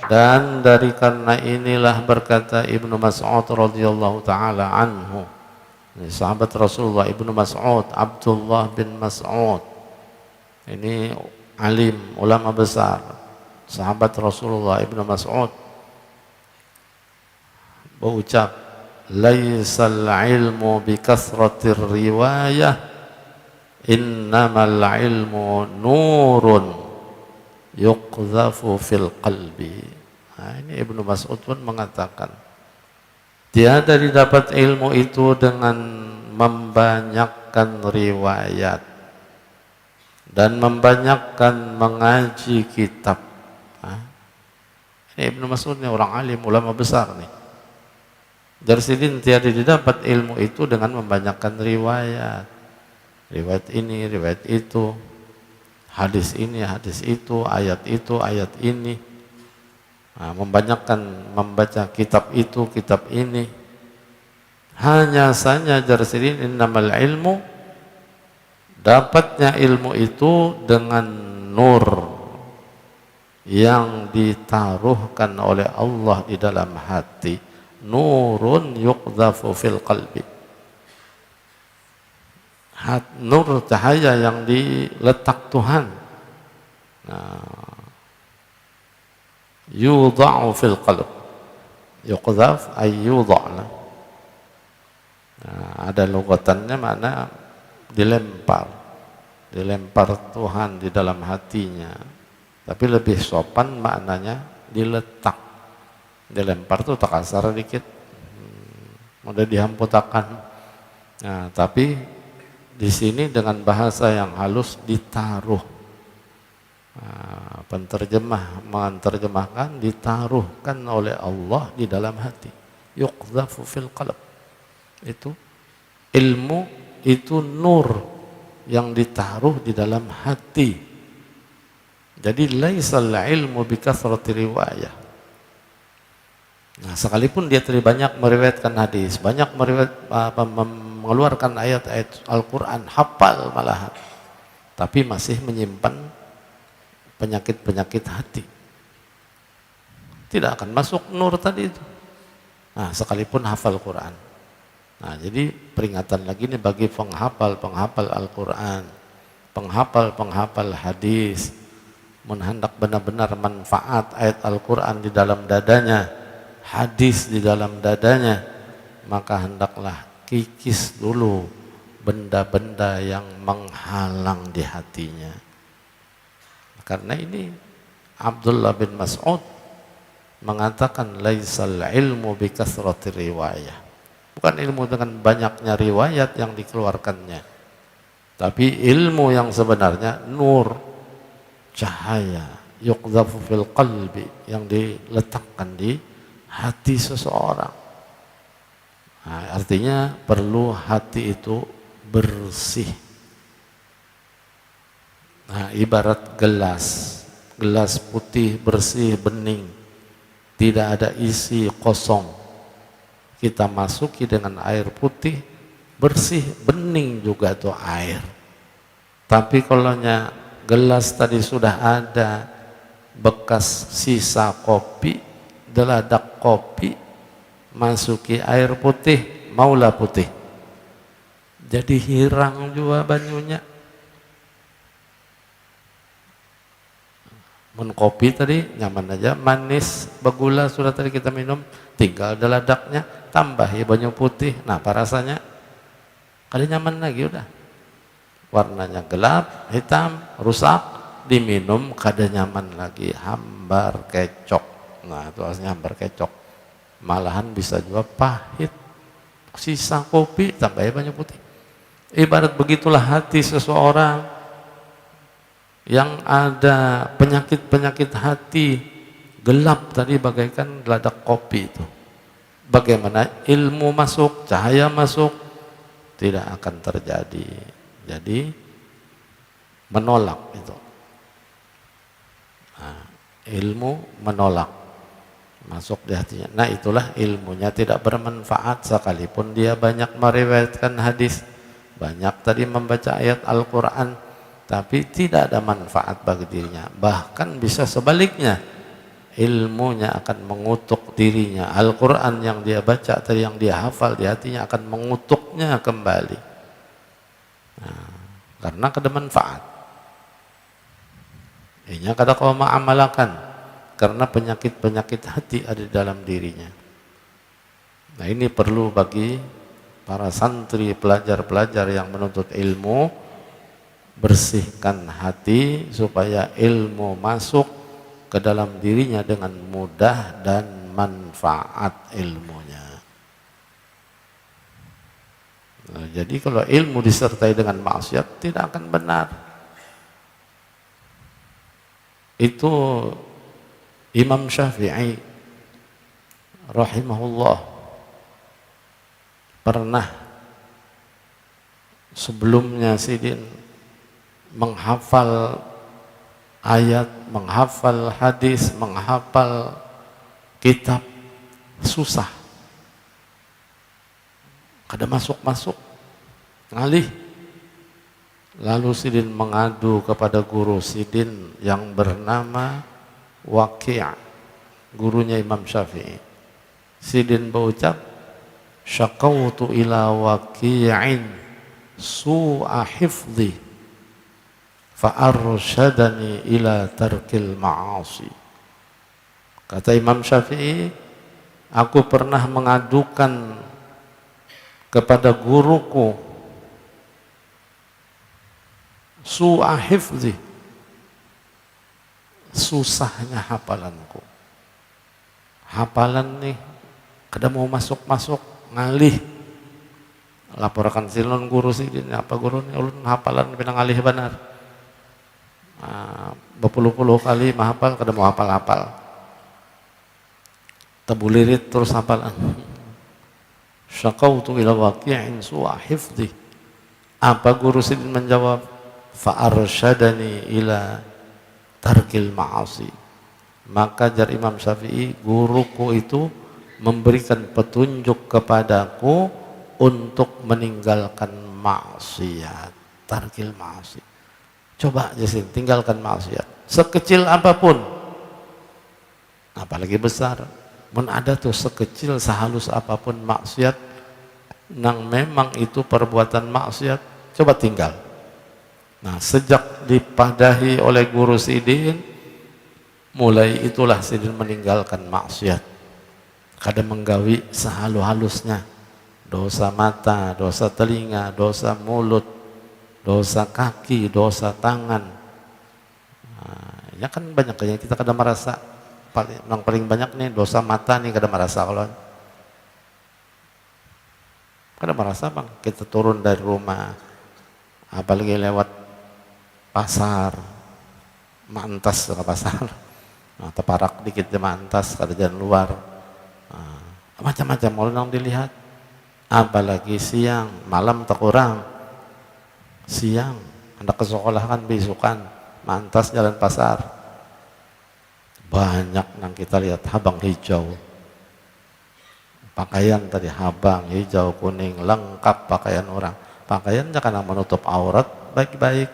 Dan dari karena inilah berkata Ibnu Mas'ud radhiyallahu taala anhu, sahabat Rasulullah Ibnu Mas'ud, Abdullah bin Mas'ud, ini alim, ulama besar, sahabat Rasulullah Ibnu Mas'ud berucap, laisal ilmu bi kasratir riwayah, innamal ilmu nurun yuqdhafu fil qalbi. Nah, ini Ibnu Mas'ud pun mengatakan, tiada didapat ilmu itu dengan membanyakkan riwayat dan membanyakkan mengaji kitab. Nah, ini Ibnu Mas'ud ini orang alim, ulama besar nih. Dari sini tiada didapat ilmu itu dengan membanyakkan riwayat. Riwayat ini, riwayat itu, hadis ini, hadis itu, ayat ini. Nah, membanyakkan membaca kitab itu, kitab ini. Hanya saja dari sini innamal ilmu, dapatnya ilmu itu dengan nur yang ditaruhkan oleh Allah di dalam hati. Nurun yuqdhafu fil qalbi. Nur cahaya yang diletak Tuhan. Nah, yudha'u fil qalb. Yuqdhaf ay yudha'. Nah, ada logatannya mana dilempar. Dilempar Tuhan di dalam hatinya. Tapi lebih sopan maknanya diletak. Dilempar tuh tak kasar dikit. Udah dihamputakan. Nah, tapi di sini dengan bahasa yang halus ditaruh. Nah, penterjemah menerjemahkan ditaruhkan oleh Allah di dalam hati. Yuqdhafu fil qalb. Itu ilmu, itu nur yang ditaruh di dalam hati. Jadi laisal ilmu bi kathrati riwayah. Nah, sekalipun dia banyak meriwayatkan hadis, banyak mengeluarkan ayat-ayat Al-Quran, hafal malahan, tapi masih menyimpan penyakit-penyakit hati, tidak akan masuk nur tadi itu. Nah, sekalipun hafal Quran. Nah, jadi peringatan lagi nih bagi penghafal Al-Quran, penghafal hadis, hendak benar-benar manfaat ayat Al-Quran di dalam dadanya, hadis di dalam dadanya, maka hendaklah kikis dulu benda-benda yang menghalang di hatinya. Karena ini Abdullah bin Mas'ud mengatakan laisal ilmu bi kathrati riwayah. Bukan ilmu dengan banyaknya riwayat yang dikeluarkannya, tapi ilmu yang sebenarnya nur, cahaya, yuqdhafu fil qalbi, yang diletakkan di hati seseorang. Nah, artinya perlu hati itu bersih. Nah, ibarat gelas putih bersih bening, tidak ada isi, kosong. Kita masuki dengan air putih, bersih bening juga tuh air. Tapi kalau gelas tadi sudah ada bekas sisa kopi, deladak kopi, masuki air putih, maulah putih, jadi hirang juga banyunya. Kopi tadi nyaman aja, manis, bergula sudah tadi kita minum, tinggal deladaknya, tambahi banyu putih. Nah, apa rasanya? Kali nyaman lagi udah. Warnanya gelap, hitam, rusak, diminum kada nyaman lagi, hambar kecok. Nah, itu aslinya hambar kecok. Malahan bisa juga pahit. Sisa kopi tambahi banyu putih. Ibarat begitulah hati seseorang yang ada penyakit-penyakit hati, gelap tadi bagaikan geladak kopi itu. Bagaimana ilmu masuk, cahaya masuk, tidak akan terjadi. Jadi menolak itu. Nah, ilmu menolak masuk di hatinya. Nah, itulah ilmunya tidak bermanfaat sekalipun dia banyak meriwayatkan hadis, banyak tadi membaca ayat Al-Quran, tapi tidak ada manfaat bagi dirinya. Bahkan bisa sebaliknya, ilmunya akan mengutuk dirinya. Al-Quran yang dia baca atau yang dia hafal di hatinya akan mengutuknya kembali. Nah, karena ada manfaat. Ini kada kau ma'amalakan karena penyakit-penyakit hati ada di dalam dirinya. Nah, ini perlu bagi para santri, pelajar-pelajar yang menuntut ilmu, bersihkan hati supaya ilmu masuk ke dalam dirinya dengan mudah dan manfaat ilmunya. Nah, jadi kalau ilmu disertai dengan maksiat tidak akan benar. Itu Imam Syafi'i rahimahullah pernah sebelumnya sidin menghafal ayat, menghafal hadis, menghafal kitab susah. Kada masuk-masuk, ngalih. Lalu sidin mengadu kepada guru sidin yang bernama Waqi', gurunya Imam Syafi'i. Sidin berucap, syakautu ila Waqi'in su'a hifdhi fa'arsyadani ila tarkil ma'asi. Kata Imam Syafi'i, aku pernah mengadukan kepada guruku su'a hifdhi, susahnya hafalanku. Hafalan nih kada mau masuk-masuk, ngalih. Laporkan silon guru sidin, apa guru nih ulun hafalan pinang ngalih benar. Berpuluh-puluh kali menghafal kada mau hafal-hafal. Tabulirit terus hafalan. Syakautu ila Waqi'in su'a hifdhi. Apa guru sidin menjawab? Fa'arsyadani ila tarkil ma'asi. Maka jar Imam Syafi'i, guruku itu memberikan petunjuk kepadaku untuk meninggalkan maksiat. Tarkil ma'asi. Coba Jasin, tinggalkan maksiat sekecil apapun, apalagi besar. Mun ada tuh sekecil sehalus apapun maksiat nang memang itu perbuatan maksiat, coba tinggal. Nah, sejak dipadahi oleh guru sidin, mulai itulah sidin meninggalkan maksiat. Kada menggawi sehalus-halusnya, dosa mata, dosa telinga, dosa mulut, dosa kaki, dosa tangan. Nah, ya kan banyak yang kita kada merasa. Yang paling banyak nih dosa mata nih kada merasa. Kalau kada merasa bang, kita turun dari rumah, apalagi lewat pasar, mantas ke pasar, nah, teparak dikit mantas kada jalan luar, nah, macam-macam orang dilihat. Apalagi siang, malam tak kurang. Siang, anak ke sekolah kan besukan, mantas jalan pasar. Banyak yang kita lihat habang hijau. Pakaian tadi habang, hijau, kuning, lengkap pakaian orang. Pakaian jangan menutup aurat baik-baik.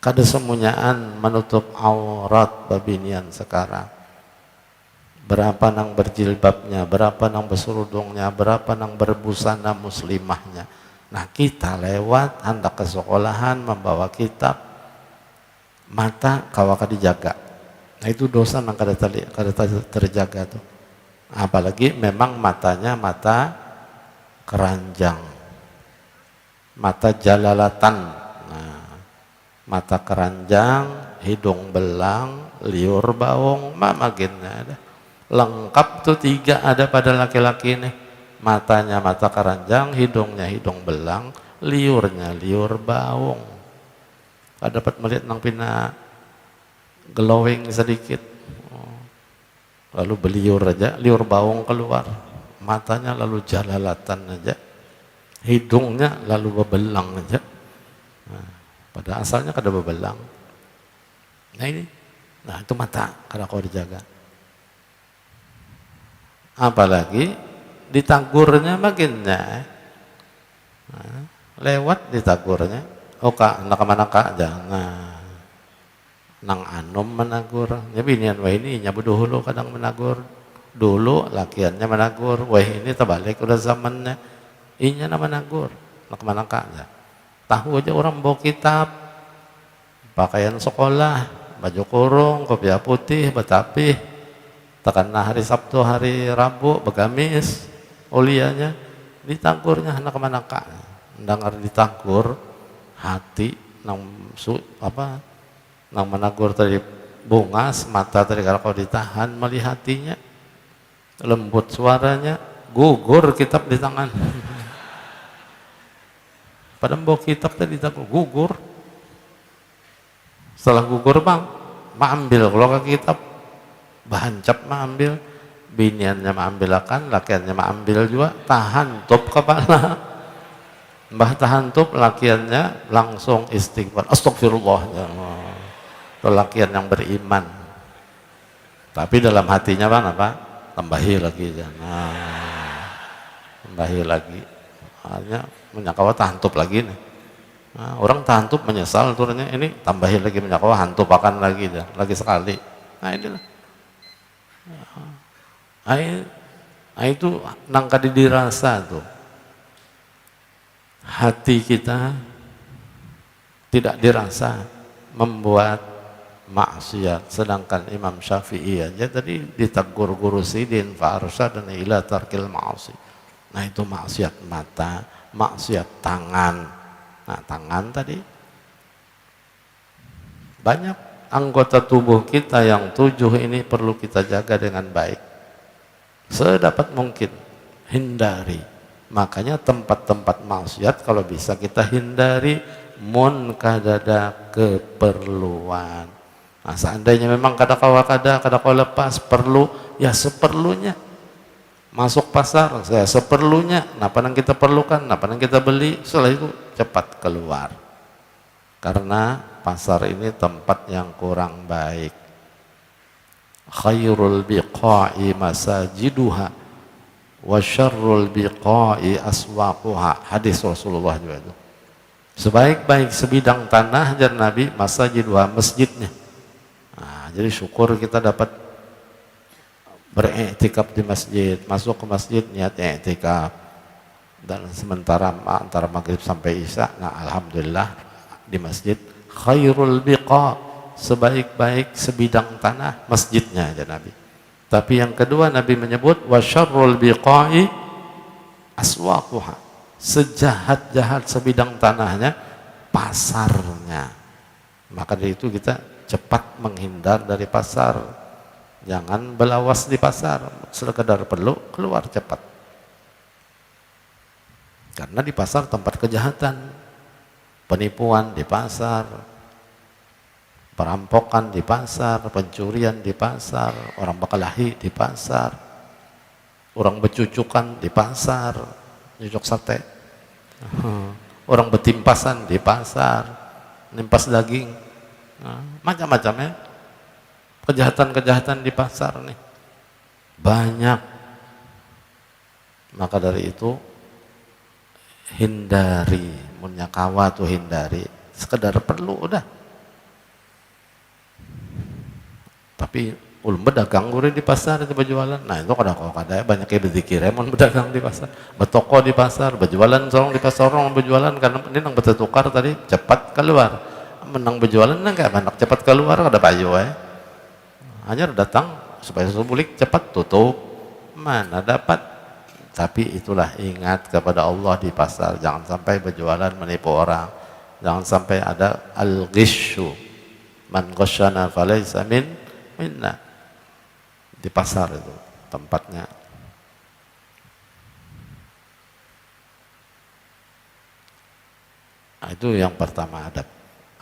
Kada semunyaan menutup aurat babinian sekarang. Berapa nang berjilbabnya, berapa nang berserudungnya, berapa nang berbusana muslimahnya. Nah, kita lewat hendak ke sekolahan membawa kitab, mata kawaka dijaga. Nah, itu dosa nang kada terjaga tuh. Apalagi memang matanya mata keranjang, mata jalalatan. Nah, mata keranjang, hidung belang, liur bawong, makin ada. Lengkap tuh 3 ada pada laki-laki nih. Matanya mata keranjang, hidungnya hidung belang, liurnya liur bawong. Kada dapat melihat nang pina glowing sedikit. Lalu beliur aja, liur bawong keluar. Matanya lalu jalalatan aja. Hidungnya lalu bebelang aja. Nah, pada asalnya kada bebelang. Nah ini, nah itu mata kada kau dijaga. Apalagi ditagurnya makinnya, nah, lewat ditagurnya. Oh kak, nak kemana kak? Jangan. nang anom menagur nya binian wah ini nya dulu kadang menagur dulu lakiannya menagur wah ini terbalik udah zamannya inya nama menagur nak manangkanya tahu aja orang bawa kitab pakaian sekolah baju kurung kopiah putih betapih tekanlah hari Sabtu hari Rabu begamis ulianya ditagurnya anak manangkanya ndangar ditagur hati nang nang menagur tadi bungas, mata tadi kalau ditahan melihatinya, lembut suaranya, gugur kitab di tangan. Pada bawa kitab tadi tagur gugur. Setelah gugur bang, ambil kalau ke kitab, bahancap ambil, biniannya ambil akan, lakiannya ambil juga, tahan top kepala. Mbah tahan top, lakiannya langsung istighfar, astagfirullah. Lelakian yang beriman, tapi dalam hatinya bang apa? Tambahi lagi, tambahi lagi. Hanya menyakawa tahantup lagi nih. Nah, orang tahantup menyesal turunnya ini tambahi lagi menyakawa hantup akan lagi, lagi sekali. Nah inilah. Itu nangka dirasa tuh. Hati kita tidak dirasa membuat maksiat, sedangkan Imam Syafi'i aja tadi ditegur guru sidin fa'arsyadana ila tarkil ma'asi. Nah itu maksiat mata, maksiat tangan. Nah tangan tadi banyak anggota tubuh kita yang 7 ini perlu kita jaga dengan baik sedapat mungkin, hindari. Makanya tempat-tempat maksiat kalau bisa kita hindari mun kadada keperluan. Nah, seandainya memang kada lepas perlu ya seperlunya masuk pasar saya seperlunya napa yang kita perlukan napa yang kita beli setelah itu cepat keluar karena pasar ini tempat yang kurang baik. Khairul biqa'i masajiduha wa syarrul biqa'i aswaquha, hadis Rasulullah juga itu. Sebaik-baik sebidang tanah jar Nabi masajiduha, masjidnya. Nah, jadi syukur kita dapat beriktikaf di masjid, masuk ke masjid niat iktikaf dan sementara antara maghrib sampai isya, nah alhamdulillah di masjid. Khairul biqa, sebaik-baik sebidang tanah masjidnya aja Nabi. Tapi yang kedua Nabi menyebut wa syarrul biqa'i aswaquha, sejahat-jahat sebidang tanahnya pasarnya. Maka dari itu kita cepat menghindar dari pasar, jangan belawas di pasar, sekedar perlu keluar cepat karena di pasar tempat kejahatan, penipuan di pasar, perampokan di pasar, pencurian di pasar, orang bakalahi di pasar, orang becucukan di pasar, cucuk sate, orang betimpasan di pasar, nimpas daging. Nah, macam-macamnya kejahatan-kejahatan di pasar nih banyak. Maka dari itu hindari, munyakawa tuh hindari, sekedar perlu udah. Tapi ulun berdagang gurih di pasar itu berjualan. Nah itu kada banyak yang berzikir, emang berdagang di pasar, bertoko di pasar, berjualan sorong di pasar, orang berjualan karena ini nang bertukar tadi cepat keluar. Menang berjualan enggak banyak cepat keluar ada payu hanya datang supaya subulik cepat tutup mana dapat. Tapi itulah ingat kepada Allah di pasar, jangan sampai berjualan menipu orang, jangan sampai ada al-ghisyu, man ghasyana falaysa minna. Di pasar itu tempatnya. Nah, itu yang pertama adab.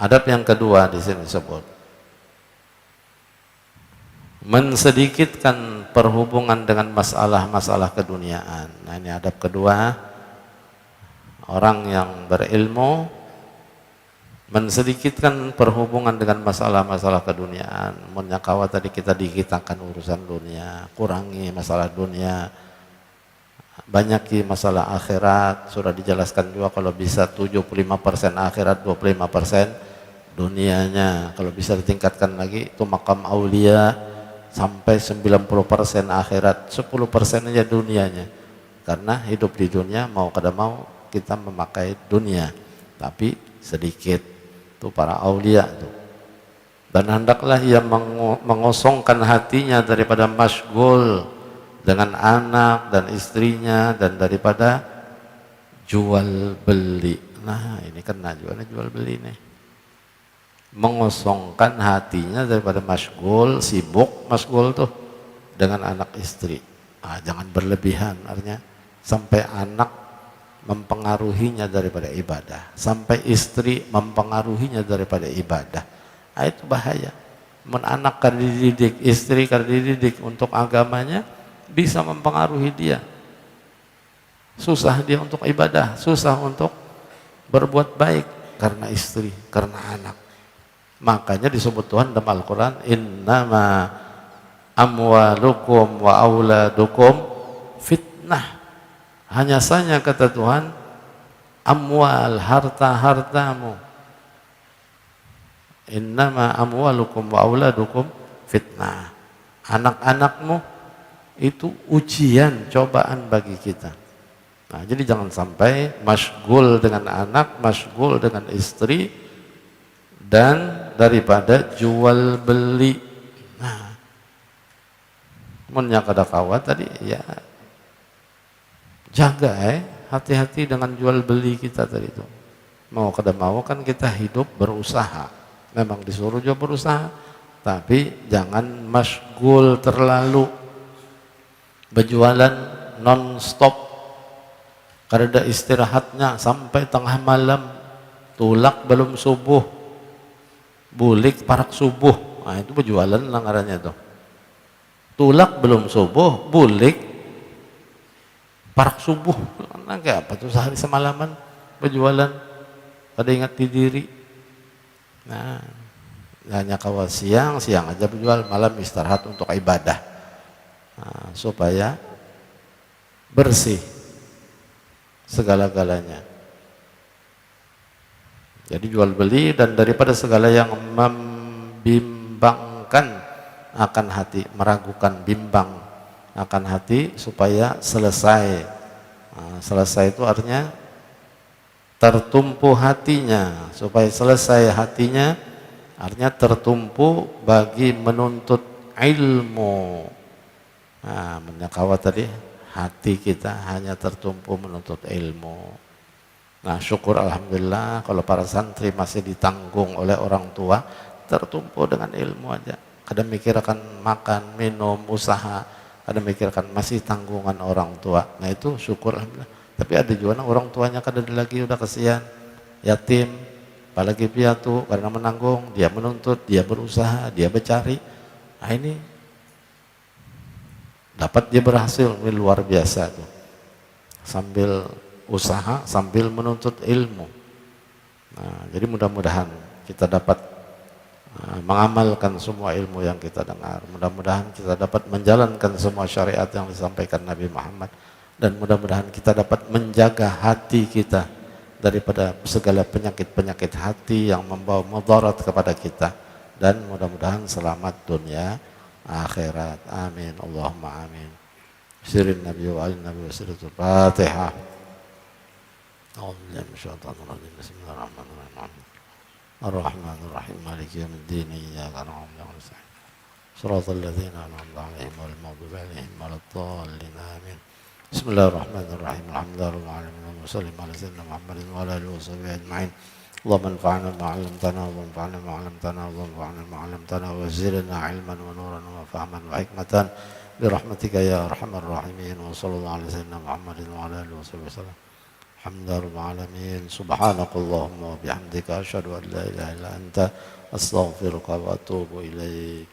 Adab yang kedua di sini disebut mensedikitkan perhubungan dengan masalah-masalah keduniaan. Nah ini adab kedua, orang yang berilmu mensedikitkan perhubungan dengan masalah-masalah keduniaan. Menyakawa tadi kita dikitakan urusan dunia, kurangi masalah dunia, banyaki masalah akhirat. Sudah dijelaskan juga kalau bisa 75% akhirat, 25% dunianya. Kalau bisa ditingkatkan lagi itu makam aulia sampai 90% akhirat, 10% aja dunianya. Karena hidup di dunia mau kada mau kita memakai dunia, tapi sedikit. Itu para aulia tuh. Dan hendaklah ia mengosongkan hatinya daripada masyghul dengan anak dan istrinya dan daripada jual beli. Nah, ini kena jual beli nih. Mengosongkan hatinya daripada masyghul, sibuk masyghul tuh dengan anak istri. Ah, jangan berlebihan, artinya sampai anak mempengaruhinya daripada ibadah, sampai istri mempengaruhinya daripada ibadah. Nah, itu bahaya. Anak kada dididik, istri kada dididik untuk agamanya, bisa mempengaruhi dia. Susah dia untuk ibadah, susah untuk berbuat baik karena istri, karena anak. Makanya disebut Tuhan dalam Al-Quran, innama amwalukum wa auladukum fitnah. Hanya saja kata Tuhan, amwal, harta-hartamu, innama amwalukum wa auladukum fitnah. Anak-anakmu itu ujian, cobaan bagi kita. Nah, jadi jangan sampai masyghul dengan anak, masyghul dengan istri, dan daripada jual beli. Nah, munnya kada kawat tadi ya jaga hati-hati dengan jual beli kita tadi itu. Mau kada mau kan kita hidup berusaha. Memang disuruh juga berusaha, tapi jangan masyghul terlalu, berjualan non-stop, kada istirahatnya sampai tengah malam, tulak belum subuh, bulik parak subuh. Nah, itu berjualan langgarannya tuh. Tulak belum subuh, bulik parak subuh. Nah, kayak apa tuh sehari semalaman berjualan, kada ingat di diri. Nah, hanya kawal siang aja berjual, malam istirahat untuk ibadah. Nah, supaya bersih segala-galanya. Jadi jual beli dan daripada segala yang membimbangkan akan hati, meragukan, bimbang akan hati, supaya selesai. Nah, selesai itu artinya tertumpu hatinya, supaya selesai hatinya artinya tertumpu bagi menuntut ilmu. Nah, menyakawa tadi hati kita hanya tertumpu menuntut ilmu. Nah, syukur alhamdulillah kalau para santri masih ditanggung oleh orang tua, tertumpu dengan ilmu aja. Kadang mikirkan makan, minum, usaha, kadang mikirkan masih tanggungan orang tua. Nah, itu syukur alhamdulillah. Tapi ada juga orang tuanya kada lagi, udah kasihan, yatim, apalagi piatu karena menanggung, dia menuntut, dia berusaha, dia mencari. Nah, ini dapat dia berhasil, ini luar biasa tuh. Sambil usaha, sambil menuntut ilmu. Nah, jadi mudah-mudahan kita dapat mengamalkan semua ilmu yang kita dengar. Mudah-mudahan kita dapat menjalankan semua syariat yang disampaikan Nabi Muhammad. Dan mudah-mudahan kita dapat menjaga hati kita daripada segala penyakit-penyakit hati yang membawa mudarat kepada kita. Dan mudah-mudahan selamat dunia akhirat. Amin. Allahumma amin. Sirin Nabi wa alin Nabi wa siratul Fatihah. Bismillahirrahmanirrahim. Ar-Rahmanir-Rahim. Maliki yawmiddin. Iyyaka na'budu wa iyyaka nasta'in. Shiratal ladzina an'amta 'alaihim ghairil maghdubi 'alaihim waladdallin. Amin. Bismillahirrahmanirrahim. Alhamdulillahirabbil alamin. Wassallallahu ala sayyidina Muhammadin wa ala alihi washabihi ajma'in. Allahumma anfa'na bima 'allamtana wanfa'na bima 'allamtana wanfa'na bima 'allamtana wa zidna 'ilman wa nuran wa fahman wa hikmatan bi rahmatika ya arhamar rahimin. Wa sallallahu ala sayyidina Muhammadin wa ala alihi washabihi wasallam. Alhamdulillahirabbil alamin. Subhanakallahumma wa bihamdika asyhadu an la ilaha illa anta astaghfiruka wa atubu ilaik.